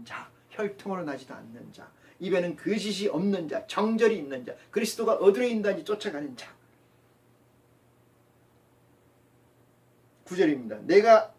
자, 혈통으로 나지도 않는 자, 입에는 거짓이 없는 자, 정절이 있는 자, 그리스도가 어디로 인도하는지 쫓아가는 자. 9절입니다. 내가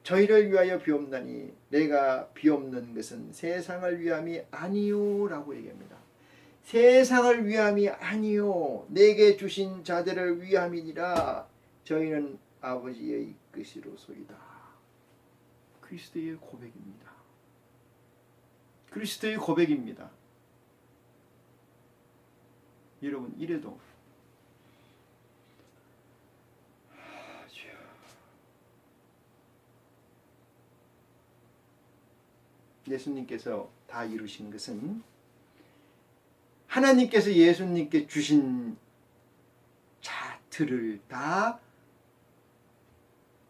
저희를 위하여 비옵나니 내가 비옵는 것은 세상을 위함이 아니요 라고 얘기합니다. 세상을 위함이 아니요 내게 주신 자들을 위함이니라. 저희는 아버지의 뜻이로소이다. 그리스도의 고백입니다. 그리스도의 고백입니다. 여러분, 이래도 예수님께서 다 이루신 것은 하나님께서 예수님께 주신 자들을 다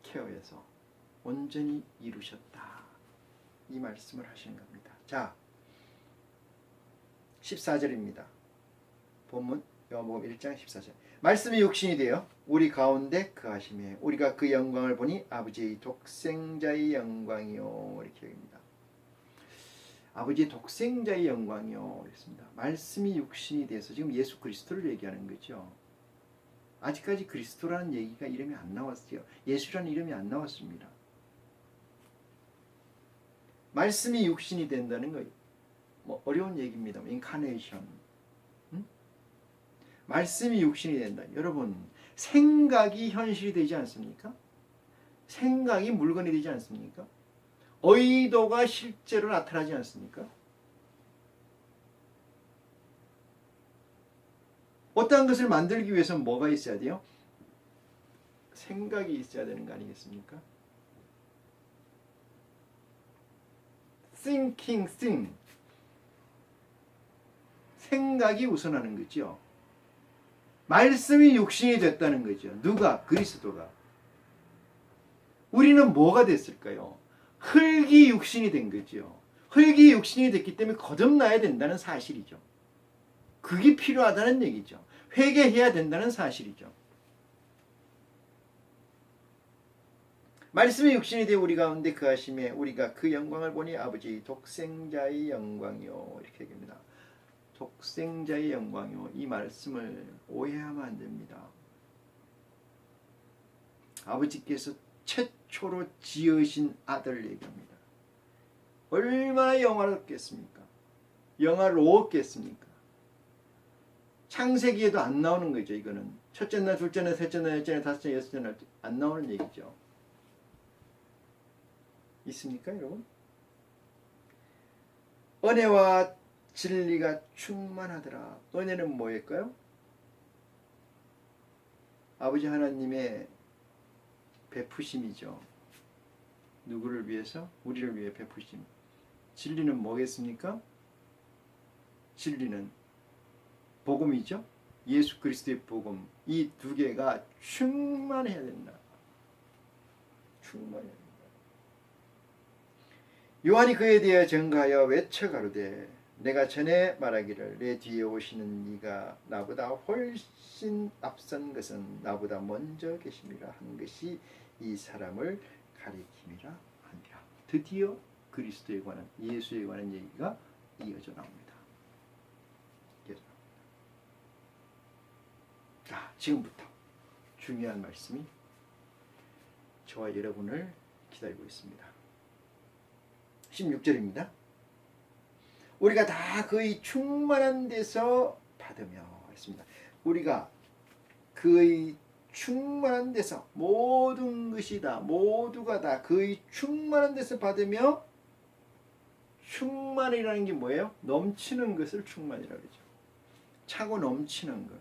케어해서 온전히 이루셨다. 이 말씀을 하시는 겁니다. 자, 14절입니다. 본문 요한복음 1장 14절. 말씀이 육신이 되어 우리 가운데 거하시매 우리가 그 영광을 보니 아버지의 독생자의 영광이요. 이렇게 얘기합니다. 아버지의 독생자의 영광이요. 그랬습니다. 말씀이 육신이 돼서 지금 예수 그리스도를 얘기하는 거죠. 아직까지 그리스도라는 얘기가 이름이 안 나왔어요. 예수라는 이름이 안 나왔습니다. 말씀이 육신이 된다는 거 뭐 어려운 얘기입니다. 인카네이션. 말씀이 육신이 된다. 여러분, 생각이 현실이 되지 않습니까? 생각이 물건이 되지 않습니까? 의도가 실제로 나타나지 않습니까? 어떠한 것을 만들기 위해서는 뭐가 있어야 돼요? 생각이 있어야 되는 거 아니겠습니까? think. 생각이 우선하는 거죠. 말씀이 육신이 됐다는 거죠. 누가? 그리스도가. 우리는 뭐가 됐을까요? 흙이 육신이 된 거죠. 흙이 육신이 됐기 때문에 거듭나야 된다는 사실이죠. 그게 필요하다는 얘기죠. 회개해야 된다는 사실이죠. 말씀이 육신이 되어 우리 가운데 거하심에 우리가 그 영광을 보니 아버지 독생자의 영광이요. 이렇게 얘기합니다. 독생자의 영광이요. 이 말씀을 오해하면 안 됩니다. 아버지께서 최초로 지으신 아들을 얘기합니다. 얼마나 영화롭겠습니까? 영화로웠겠습니까? 창세기에도 안 나오는 거죠. 이거는 첫째 날, 둘째 날, 셋째 날, 넷째 날, 다섯째 날, 여섯째 날 안 나오는 얘기죠. 있습니까, 여러분? 은혜와 진리가 충만하더라. 은혜는 뭐일까요? 아버지 하나님의 베푸심이죠. 누구를 위해서? 우리를 위해 베푸심. 진리는 뭐겠습니까? 진리는 복음이죠. 예수 그리스도의 복음. 이 두 개가 충만해야 된다. 충만해야 된다. 요한이 그에 대해 증거하여 외쳐 가로되 내가 전에 말하기를 내 뒤에 오시는 이가 나보다 훨씬 앞선 것은 나보다 먼저 계심이라 한 것이 이 사람을 가리킴이라 하니라. 드디어 그리스도에 관한, 예수에 관한 얘기가 이어져 나옵니다. 자, 지금부터 중요한 말씀이 저와 여러분을 기다리고 있습니다. 16절입니다. 우리가 다 그의 충만한 데서 받으며 했습니다. 우리가 그의 충만한 데서 모든 것이 다, 모두가 다 그의 충만한 데서 받으며, 충만이라는 게 뭐예요? 넘치는 것을 충만이라고 그러죠. 차고 넘치는 것.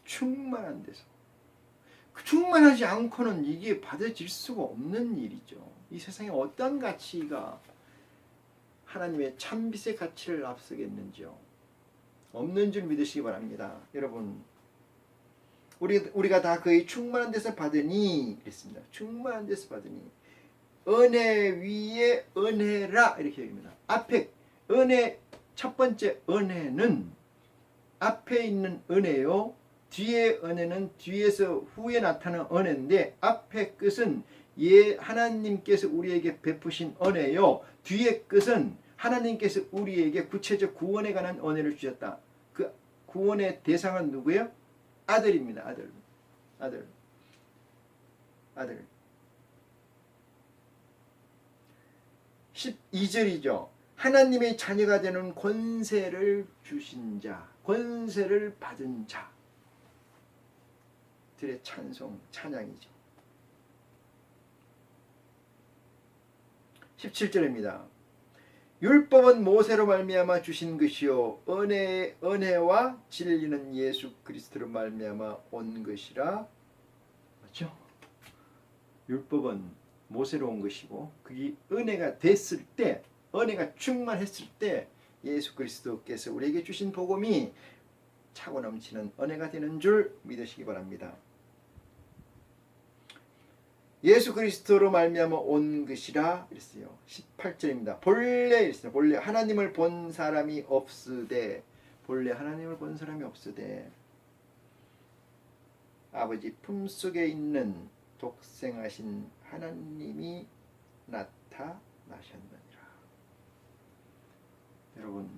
충만한 데서. 충만하지 않고는 이게 받아질 수가 없는 일이죠. 이 세상에 어떤 가치가 하나님의 참빛의 가치를 앞서겠는지요. 없는 줄 믿으시기 바랍니다. 여러분, 우리가 다 그의 충만한 데서 받으니 그랬습니다. 충만한 데서 받으니 은혜 위에 은혜라 이렇게 얘기합니다. 앞에 은혜, 첫 번째 은혜는 앞에 있는 은혜요, 뒤에 은혜는 뒤에서 후에 나타나는 은혜인데 앞에 끝은 예, 하나님께서 우리에게 베푸신 은혜요. 뒤에 끝은 하나님께서 우리에게 구체적 구원에 관한 은혜를 주셨다. 그 구원의 대상은 누구예요? 아들입니다. 아들. 12절이죠. 하나님의 자녀가 되는 권세를 주신 자, 권세를 받은 자들의 찬양이죠. 17절입니다. 율법은 모세로 말미암아 주신 것이요 은혜와 진리는 예수 그리스도로 말미암아 온 것이라. 맞죠? 율법은 모세로 온 것이고 그게 은혜가 됐을 때, 은혜가 충만했을 때 예수 그리스도께서 우리에게 주신 복음이 차고 넘치는 은혜가 되는 줄 믿으시기 바랍니다. 예수 그리스도로 말미암아 온 것이라 그랬어요. 18절입니다. 본래 하나님을 본 사람이 없으되, 본래 하나님을 본 사람이 없으되 아버지 품속에 있는 독생하신 하나님이 나타나셨느니라. 여러분,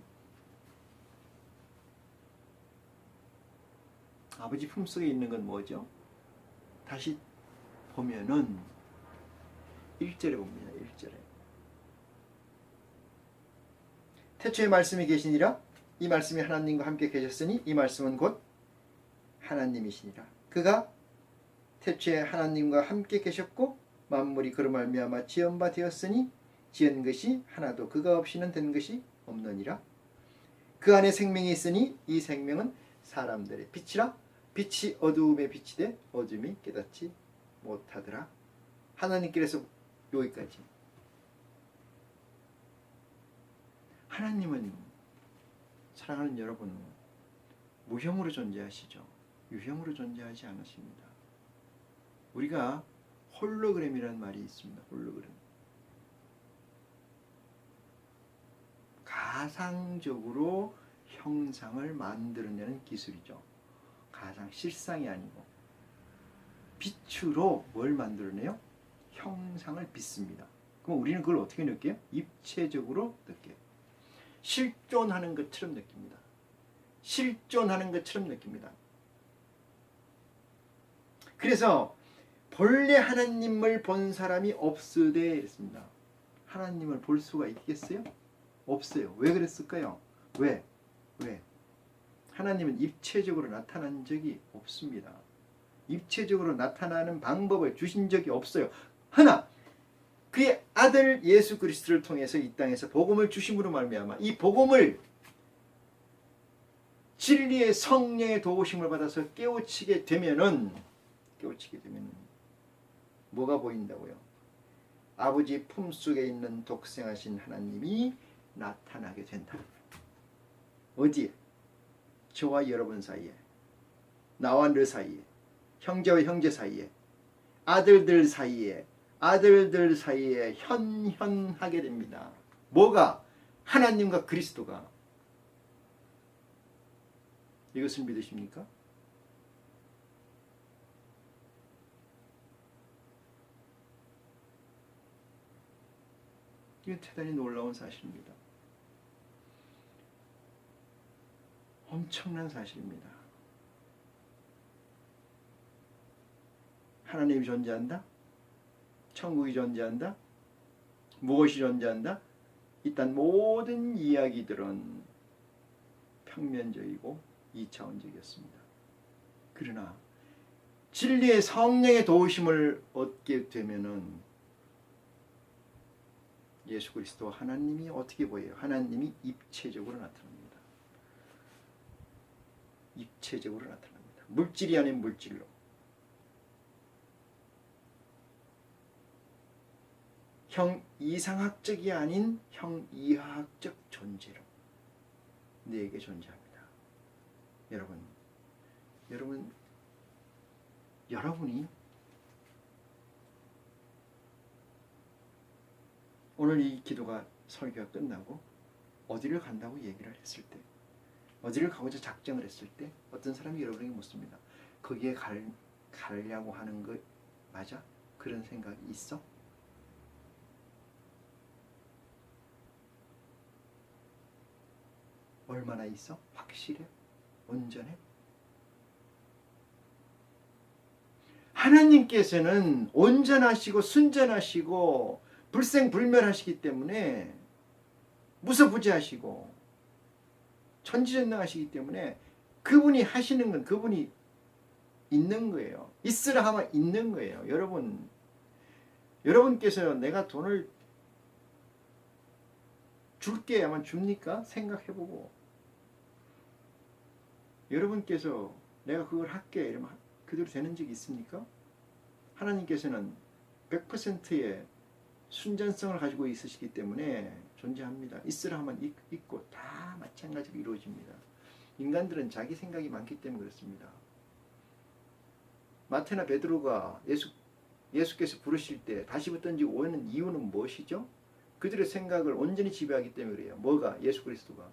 아버지 품속에 있는 건 뭐죠? 다시 보면은 1절에 봅니다. 1절에 태초에 말씀이 계시니라. 이 말씀이 하나님과 함께 계셨으니 이 말씀은 곧 하나님이시니라. 그가 태초에 하나님과 함께 계셨고 만물이 그로 말미암아 지은 바 되었으니 지은 것이 하나도 그가 없이는 된 것이 없느니라. 그 안에 생명이 있으니 이 생명은 사람들의 빛이라. 빛이 어두움에 빛이 돼 어둠이 깨닫지 못하더라. 하나님께서 여기까지. 하나님은, 사랑하는 여러분, 무형으로 존재하시죠. 유형으로 존재하지 않으십니다. 우리가 홀로그램이라는 말이 있습니다. 홀로그램. 가상적으로 형상을 만들어내는 기술이죠. 가상, 실상이 아니고 빛으로 뭘 만들어내요? 형상을 빚습니다. 그럼 우리는 그걸 어떻게 느껴요? 입체적으로 느껴요. 실존하는 것처럼 느낍니다. 실존하는 것처럼 느낍니다. 그래서 본래 하나님을 본 사람이 없으되 이랬습니다. 하나님을 볼 수가 있겠어요? 없어요. 왜 그랬을까요? 왜? 하나님은 입체적으로 나타난 적이 없습니다. 입체적으로 나타나는 방법을 주신 적이 없어요. 하나, 그의 아들 예수 그리스도를 통해서 이 땅에서 복음을 주심으로 말미암아 이 복음을 진리의 성령의 도우심을 받아서 깨우치게 되면은 뭐가 보인다고요? 아버지 품속에 있는 독생하신 하나님이 나타나게 된다. 어디에? 저와 여러분 사이에, 나와 너 사이에, 형제와 형제 사이에, 아들들 사이에 현현하게 됩니다. 뭐가? 하나님과 그리스도가. 이것을 믿으십니까? 이건 대단히 놀라운 사실입니다. 엄청난 사실입니다. 하나님이 존재한다? 천국이 존재한다? 무엇이 존재한다? 일단 모든 이야기들은 평면적이고 2차원적이었습니다. 그러나 진리의 성령의 도우심을 얻게 되면은 예수 그리스도 하나님이 어떻게 보여요? 하나님이 입체적으로 나타납니다. 입체적으로 나타납니다. 물질이 아닌 물질로. 형 이상학적이 아닌 형 이하학적 존재로 내게 존재합니다. 여러분이 오늘 이 기도가 설교가 끝나고 어디를 간다고 얘기를 했을 때, 어디를 가고자 작정을 했을 때 어떤 사람이 여러분에게 묻습니다. 거기에 가려고 하는 거 맞아? 그런 생각이 있어? 얼마나 있어? 확실해? 온전해? 하나님께서는 온전하시고 순전하시고 불생불멸하시기 때문에 무소부지하시고 천지전능하시기 때문에 그분이 하시는 건 그분이 있는 거예요. 있으라 하면 있는 거예요. 여러분께서 내가 돈을 줄게 하면 줍니까? 생각해보고 여러분께서 내가 그걸 할게 이러면 그대로 되는 적이 있습니까? 하나님께서는 100%의 순전성을 가지고 있으시기 때문에 존재합니다. 있으라 하면 있고 다 마찬가지로 이루어집니다. 인간들은 자기 생각이 많기 때문에 그렇습니다. 마태나 베드로가 예수께서 부르실 때 다시 던지고 오는 이유는 무엇이죠? 그들의 생각을 온전히 지배하기 때문에 그래요. 뭐가? 예수 그리스도가.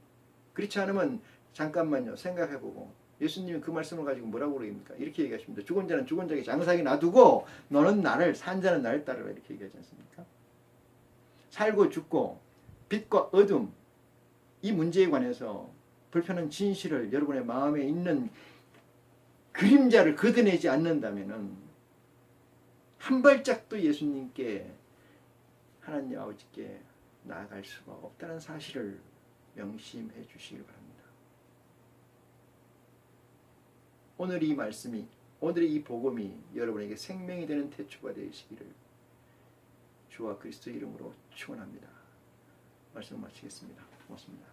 그렇지 않으면 잠깐만요. 생각해보고 예수님이 그 말씀을 가지고 뭐라고 그러십니까? 이렇게 얘기하십니다. 죽은 자는 죽은 자에게 장사하게 놔두고 너는 나를, 산 자는 나를 따르라 이렇게 얘기하지 않습니까? 살고 죽고 빛과 어둠 이 문제에 관해서 불편한 진실을 여러분의 마음에 있는 그림자를 걷어내지 않는다면 한 발짝도 예수님께 하나님 아버지께 나아갈 수가 없다는 사실을 명심해 주시길 바랍니다. 오늘 이 말씀이, 오늘의 이 복음이 여러분에게 생명이 되는 태초가 되시기를 주와 그리스도의 이름으로 축원합니다. 말씀 마치겠습니다. 고맙습니다.